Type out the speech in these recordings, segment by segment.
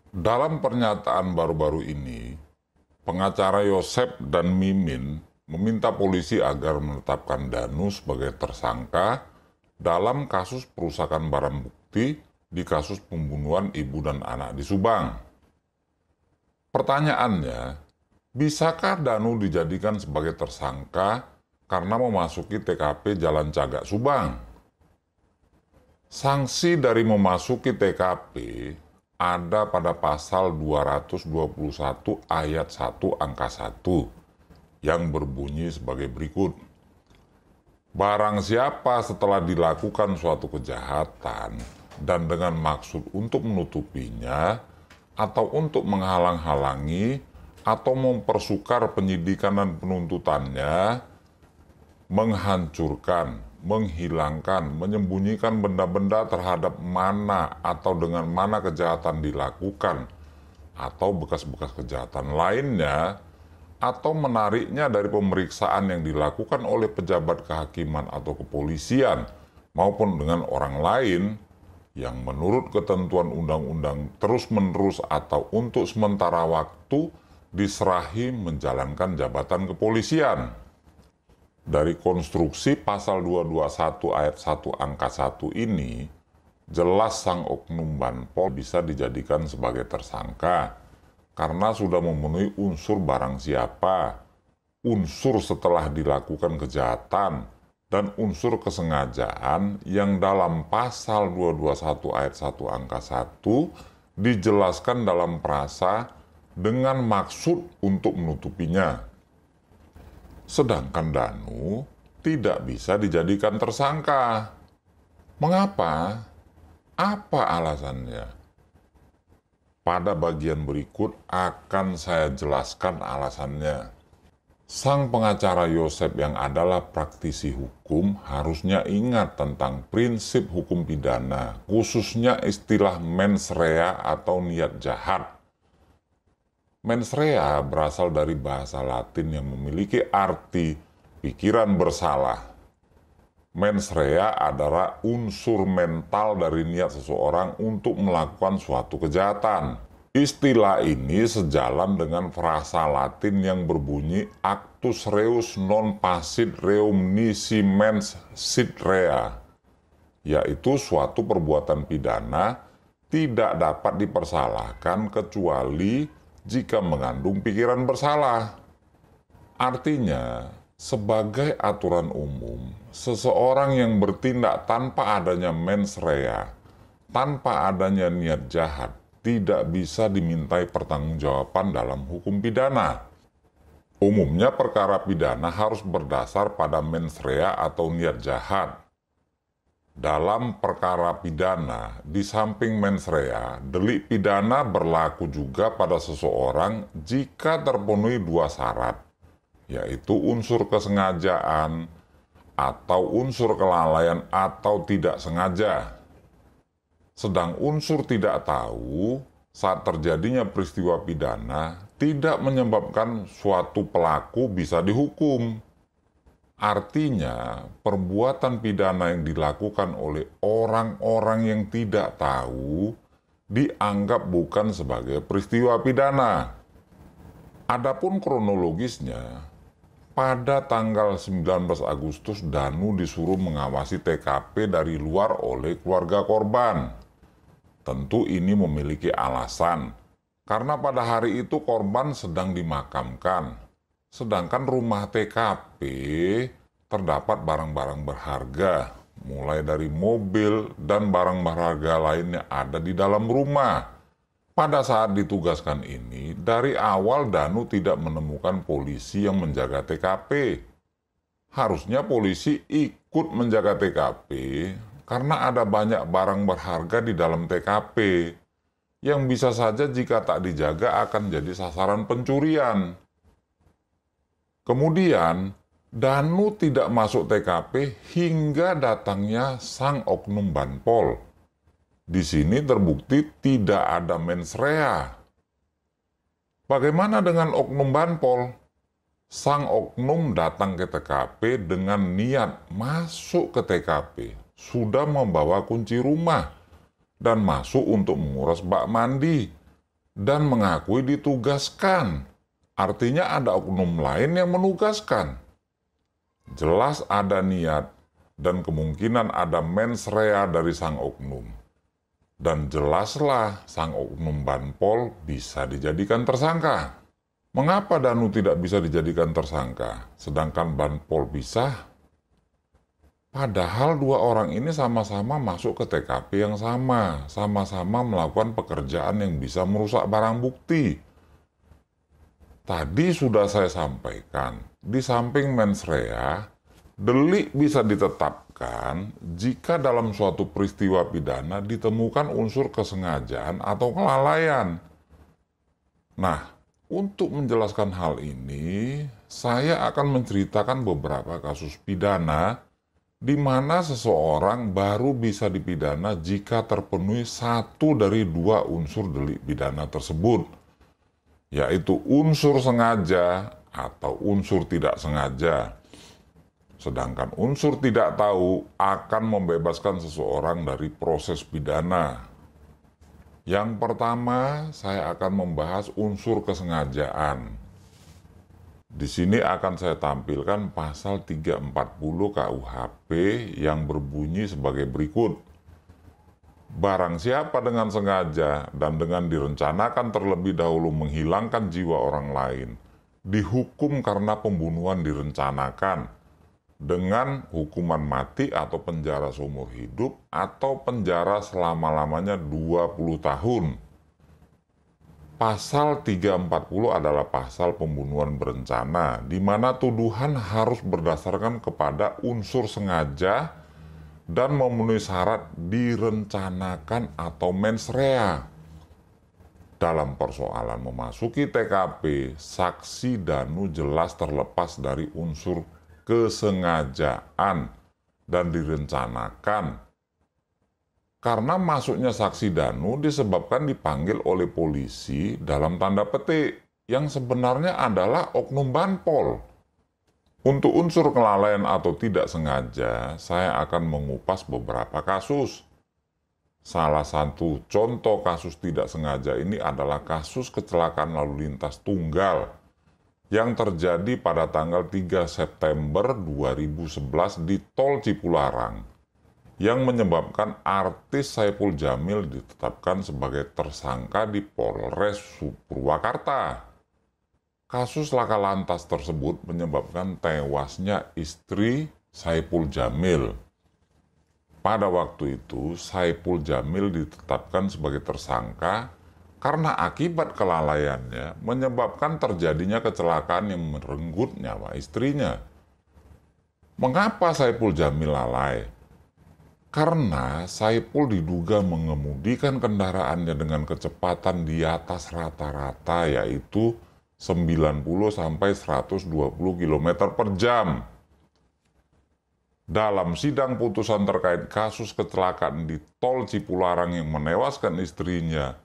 Dalam pernyataan baru-baru ini, pengacara Yosep dan Mimin meminta polisi agar menetapkan Danu sebagai tersangka dalam kasus perusakan barang bukti di kasus pembunuhan ibu dan anak di Subang. Pertanyaannya, bisakah Danu dijadikan sebagai tersangka karena memasuki TKP Jalan Cagak Subang? Sanksi dari memasuki TKP ada pada pasal 221 ayat 1 angka 1 yang berbunyi sebagai berikut. Barang siapa setelah dilakukan suatu kejahatan dan dengan maksud untuk menutupinya atau untuk menghalang-halangi atau mempersukar penyidikan dan penuntutannya, menghancurkan, menghilangkan, menyembunyikan benda-benda terhadap mana atau dengan mana kejahatan dilakukan, atau bekas-bekas kejahatan lainnya, atau menariknya dari pemeriksaan yang dilakukan oleh pejabat kehakiman atau kepolisian, maupun dengan orang lain, yang menurut ketentuan undang-undang terus-menerus atau untuk sementara waktu diserahi menjalankan jabatan kepolisian. Dari konstruksi pasal 221 ayat 1 angka 1 ini, jelas sang oknum Banpol bisa dijadikan sebagai tersangka karena sudah memenuhi unsur barang siapa, unsur setelah dilakukan kejahatan, dan unsur kesengajaan yang dalam pasal 221 ayat 1 angka 1 dijelaskan dalam frasa dengan maksud untuk menutupinya. Sedangkan Danu tidak bisa dijadikan tersangka. Mengapa? Apa alasannya? Pada bagian berikut akan saya jelaskan alasannya. Sang pengacara Yosep yang adalah praktisi hukum harusnya ingat tentang prinsip hukum pidana, khususnya istilah mens rea atau niat jahat. Mens rea berasal dari bahasa Latin yang memiliki arti pikiran bersalah. Mens rea adalah unsur mental dari niat seseorang untuk melakukan suatu kejahatan. Istilah ini sejalan dengan frasa Latin yang berbunyi actus reus non passit reum nisi mens sit rea, yaitu suatu perbuatan pidana tidak dapat dipersalahkan kecuali jika mengandung pikiran bersalah. Artinya, sebagai aturan umum, seseorang yang bertindak tanpa adanya mens rea, tanpa adanya niat jahat, tidak bisa dimintai pertanggungjawaban dalam hukum pidana. Umumnya perkara pidana harus berdasar pada mens rea atau niat jahat. Dalam perkara pidana, di samping mens rea, delik pidana berlaku juga pada seseorang jika terpenuhi dua syarat, yaitu unsur kesengajaan atau unsur kelalaian atau tidak sengaja. Sedang unsur tidak tahu saat terjadinya peristiwa pidana tidak menyebabkan suatu pelaku bisa dihukum. Artinya, perbuatan pidana yang dilakukan oleh orang-orang yang tidak tahu dianggap bukan sebagai peristiwa pidana. Adapun kronologisnya, pada tanggal 19 Agustus Danu disuruh mengawasi TKP dari luar oleh keluarga korban. Tentu ini memiliki alasan, karena pada hari itu korban sedang dimakamkan. Sedangkan rumah TKP terdapat barang-barang berharga, mulai dari mobil dan barang berharga lainnya ada di dalam rumah. Pada saat ditugaskan ini, dari awal Danu tidak menemukan polisi yang menjaga TKP. Harusnya polisi ikut menjaga TKP karena ada banyak barang berharga di dalam TKP yang bisa saja jika tak dijaga akan jadi sasaran pencurian. Kemudian, Danu tidak masuk TKP hingga datangnya sang oknum Banpol. Di sini terbukti tidak ada mens rea. Bagaimana dengan oknum Banpol? Sang oknum datang ke TKP dengan niat masuk ke TKP, sudah membawa kunci rumah, dan masuk untuk menguras bak mandi. dan mengakui ditugaskan. Artinya ada oknum lain yang menugaskan. Jelas ada niat dan kemungkinan ada mens rea dari sang oknum. Dan jelaslah sang oknum Banpol bisa dijadikan tersangka. Mengapa Danu tidak bisa dijadikan tersangka, sedangkan Banpol bisa? Padahal dua orang ini sama-sama masuk ke TKP yang sama-sama melakukan pekerjaan yang bisa merusak barang bukti. Tadi sudah saya sampaikan, di samping mens rea, delik bisa ditetapkan jika dalam suatu peristiwa pidana ditemukan unsur kesengajaan atau kelalaian. Nah, untuk menjelaskan hal ini, saya akan menceritakan beberapa kasus pidana di mana seseorang baru bisa dipidana jika terpenuhi satu dari dua unsur delik pidana tersebut, yaitu unsur sengaja atau unsur tidak sengaja. Sedangkan unsur tidak tahu akan membebaskan seseorang dari proses pidana. Yang pertama, saya akan membahas unsur kesengajaan. Di sini akan saya tampilkan pasal 340 KUHP yang berbunyi sebagai berikut. Barang siapa dengan sengaja dan dengan direncanakan terlebih dahulu menghilangkan jiwa orang lain, dihukum karena pembunuhan direncanakan dengan hukuman mati atau penjara seumur hidup atau penjara selama-lamanya 20 tahun. Pasal 340 adalah pasal pembunuhan berencana, di mana tuduhan harus berdasarkan kepada unsur sengaja dan memenuhi syarat direncanakan atau mens rea. Dalam persoalan memasuki TKP, saksi Danu jelas terlepas dari unsur kesengajaan dan direncanakan. Karena masuknya saksi Danu disebabkan dipanggil oleh polisi dalam tanda petik, yang sebenarnya adalah oknum Banpol. Untuk unsur kelalaian atau tidak sengaja, saya akan mengupas beberapa kasus. Salah satu contoh kasus tidak sengaja ini adalah kasus kecelakaan lalu lintas tunggal yang terjadi pada tanggal 3 September 2011 di Tol Cipularang, yang menyebabkan artis Saipul Jamil ditetapkan sebagai tersangka di Polres Purwakarta. Kasus laka lantas tersebut menyebabkan tewasnya istri Saipul Jamil. Pada waktu itu, Saipul Jamil ditetapkan sebagai tersangka karena akibat kelalaiannya menyebabkan terjadinya kecelakaan yang merenggut nyawa istrinya. Mengapa Saipul Jamil lalai? Karena Saipul diduga mengemudikan kendaraannya dengan kecepatan di atas rata-rata, yaitu 90 sampai 120 km per jam. Dalam sidang putusan terkait kasus kecelakaan di Tol Cipularang yang menewaskan istrinya,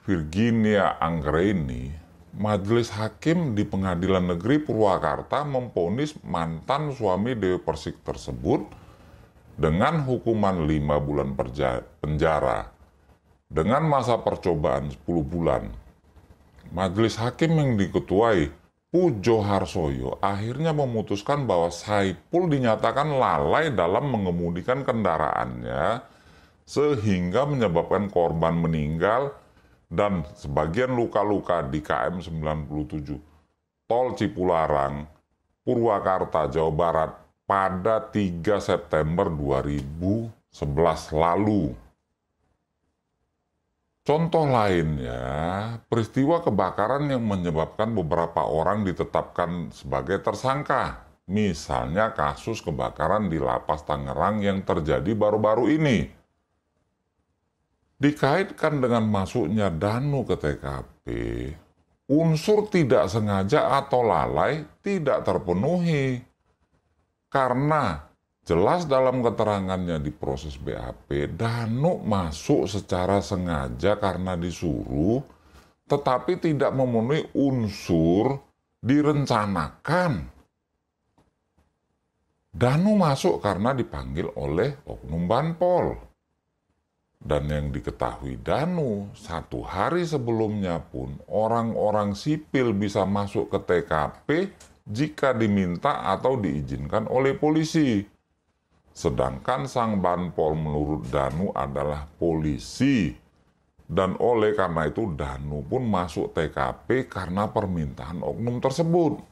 Virginia Anggraini, majelis hakim di Pengadilan Negeri Purwakarta memvonis mantan suami Dewi Persik tersebut dengan hukuman 5 bulan penjara dengan masa percobaan 10 bulan. Majelis hakim yang diketuai Pujo Harsoyo akhirnya memutuskan bahwa Saipul dinyatakan lalai dalam mengemudikan kendaraannya sehingga menyebabkan korban meninggal dan sebagian luka-luka di KM 97 Tol Cipularang, Purwakarta, Jawa Barat pada 3 September 2011 lalu. Contoh lainnya, peristiwa kebakaran yang menyebabkan beberapa orang ditetapkan sebagai tersangka. Misalnya kasus kebakaran di Lapas Tangerang yang terjadi baru-baru ini. Dikaitkan dengan masuknya Danu ke TKP, unsur tidak sengaja atau lalai tidak terpenuhi. Karena jelas dalam keterangannya di proses BAP, Danu masuk secara sengaja karena disuruh, tetapi tidak memenuhi unsur direncanakan. Danu masuk karena dipanggil oleh oknum Banpol. Dan yang diketahui Danu, 1 hari sebelumnya pun orang-orang sipil bisa masuk ke TKP jika diminta atau diizinkan oleh polisi. Sedangkan sang banpol menurut Danu adalah polisi. Dan oleh karena itu Danu pun masuk TKP karena permintaan oknum tersebut.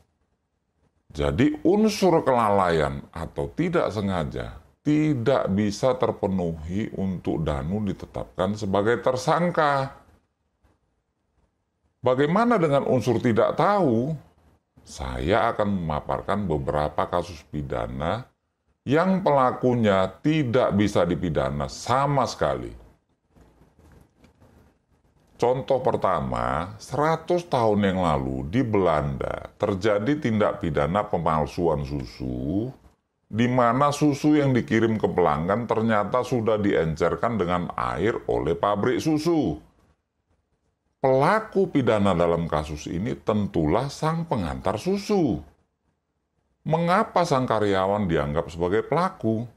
Jadi unsur kelalaian atau tidak sengaja tidak bisa terpenuhi untuk Danu ditetapkan sebagai tersangka. Bagaimana dengan unsur tidak tahu? Saya akan memaparkan beberapa kasus pidana yang pelakunya tidak bisa dipidana sama sekali. Contoh pertama, 100 tahun yang lalu di Belanda terjadi tindak pidana pemalsuan susu, di mana susu yang dikirim ke pelanggan ternyata sudah diencerkan dengan air oleh pabrik susu. Pelaku pidana dalam kasus ini tentulah sang pengantar susu. Mengapa sang karyawan dianggap sebagai pelaku?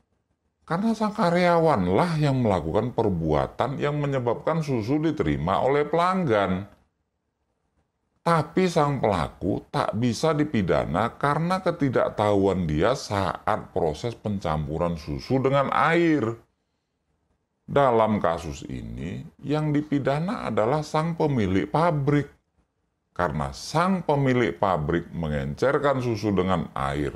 Karena sang karyawanlah yang melakukan perbuatan yang menyebabkan susu diterima oleh pelanggan. Tapi sang pelaku tak bisa dipidana karena ketidaktahuan dia saat proses pencampuran susu dengan air. Dalam kasus ini, yang dipidana adalah sang pemilik pabrik. Karena sang pemilik pabrik mengencerkan susu dengan air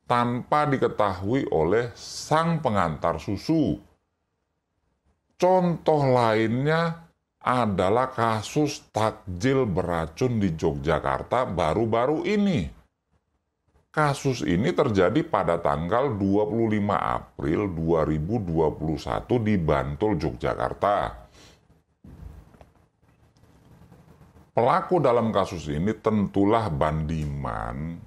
tanpa diketahui oleh sang pengantar susu. Contoh lainnya adalah kasus takjil beracun di Yogyakarta baru-baru ini. Kasus ini terjadi pada tanggal 25 April 2021 di Bantul, Yogyakarta. Pelaku dalam kasus ini tentulah Bandiman,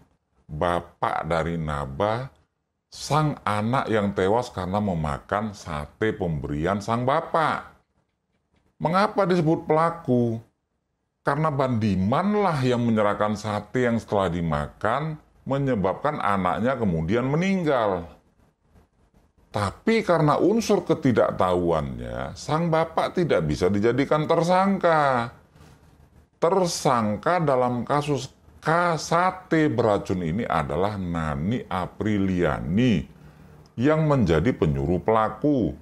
bapak dari Naba, sang anak yang tewas karena memakan sate pemberian sang bapak. Mengapa disebut pelaku? Karena Bandimanlah yang menyerahkan sate yang setelah dimakan menyebabkan anaknya kemudian meninggal. Tapi karena unsur ketidaktahuannya, sang bapak tidak bisa dijadikan tersangka. Tersangka dalam kasus sate beracun ini adalah Nani Apriliani yang menjadi penyuruh pelaku.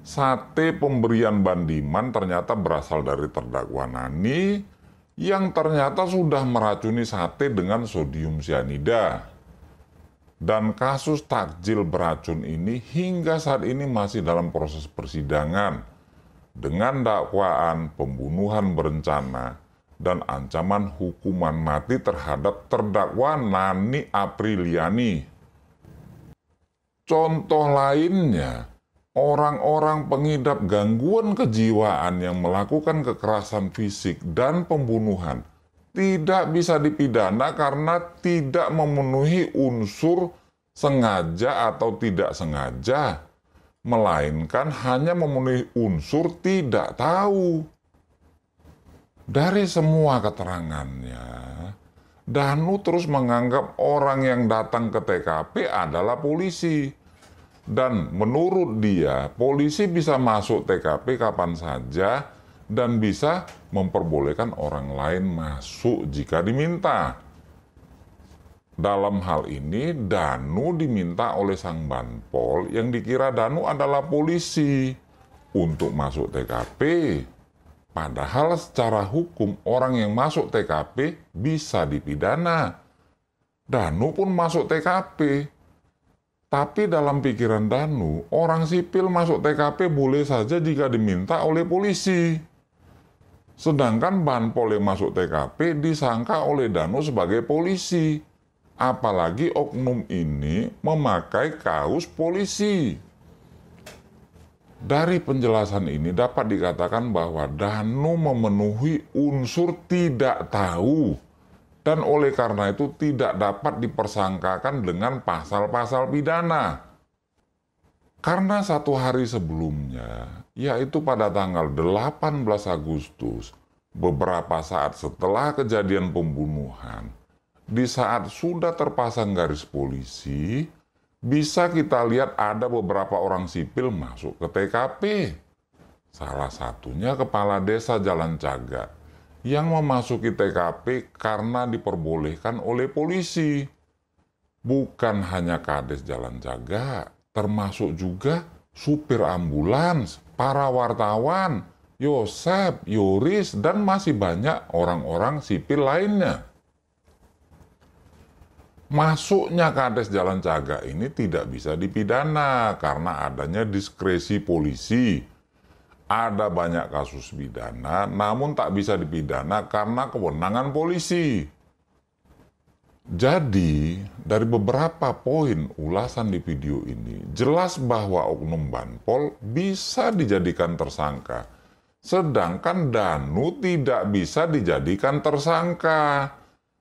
Sate pemberian Bandiman ternyata berasal dari terdakwa Nani yang ternyata sudah meracuni sate dengan sodium cyanida. Dan kasus takjil beracun ini hingga saat ini masih dalam proses persidangan dengan dakwaan pembunuhan berencana dan ancaman hukuman mati terhadap terdakwa Nani Apriliani. Contoh lainnya, orang-orang pengidap gangguan kejiwaan yang melakukan kekerasan fisik dan pembunuhan tidak bisa dipidana karena tidak memenuhi unsur sengaja atau tidak sengaja, melainkan hanya memenuhi unsur tidak tahu. Dari semua keterangannya, Danu terus menganggap orang yang datang ke TKP adalah polisi. Dan menurut dia, polisi bisa masuk TKP kapan saja dan bisa memperbolehkan orang lain masuk jika diminta. Dalam hal ini, Danu diminta oleh sang banpol yang dikira Danu adalah polisi untuk masuk TKP. Padahal secara hukum orang yang masuk TKP bisa dipidana. Danu pun masuk TKP. Tapi dalam pikiran Danu, orang sipil masuk TKP boleh saja jika diminta oleh polisi. Sedangkan banpol yang masuk TKP disangka oleh Danu sebagai polisi. Apalagi oknum ini memakai kaos polisi. Dari penjelasan ini dapat dikatakan bahwa Danu memenuhi unsur tidak tahu. Dan oleh karena itu tidak dapat dipersangkakan dengan pasal-pasal pidana. Karena 1 hari sebelumnya, yaitu pada tanggal 18 Agustus, beberapa saat setelah kejadian pembunuhan, di saat sudah terpasang garis polisi, bisa kita lihat ada beberapa orang sipil masuk ke TKP. Salah satunya kepala desa Jalan Cagak yang memasuki TKP karena diperbolehkan oleh polisi. Bukan hanya Kades Jalan Cagak, termasuk juga supir ambulans, para wartawan, Yosep, Yoris, dan masih banyak orang-orang sipil lainnya. Masuknya Kades Jalan Cagak ini tidak bisa dipidana karena adanya diskresi polisi. Ada banyak kasus pidana, namun tak bisa dipidana karena kewenangan polisi. Jadi, dari beberapa poin ulasan di video ini, jelas bahwa oknum Banpol bisa dijadikan tersangka. Sedangkan Danu tidak bisa dijadikan tersangka.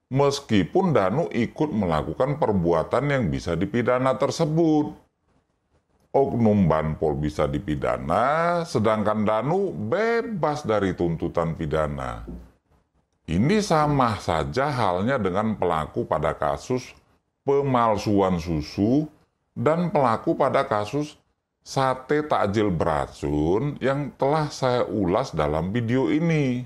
Meskipun Danu ikut melakukan perbuatan yang bisa dipidana tersebut. Oknum Banpol bisa dipidana, sedangkan Danu bebas dari tuntutan pidana. Ini sama saja halnya dengan pelaku pada kasus pemalsuan susu dan pelaku pada kasus sate takjil beracun yang telah saya ulas dalam video ini.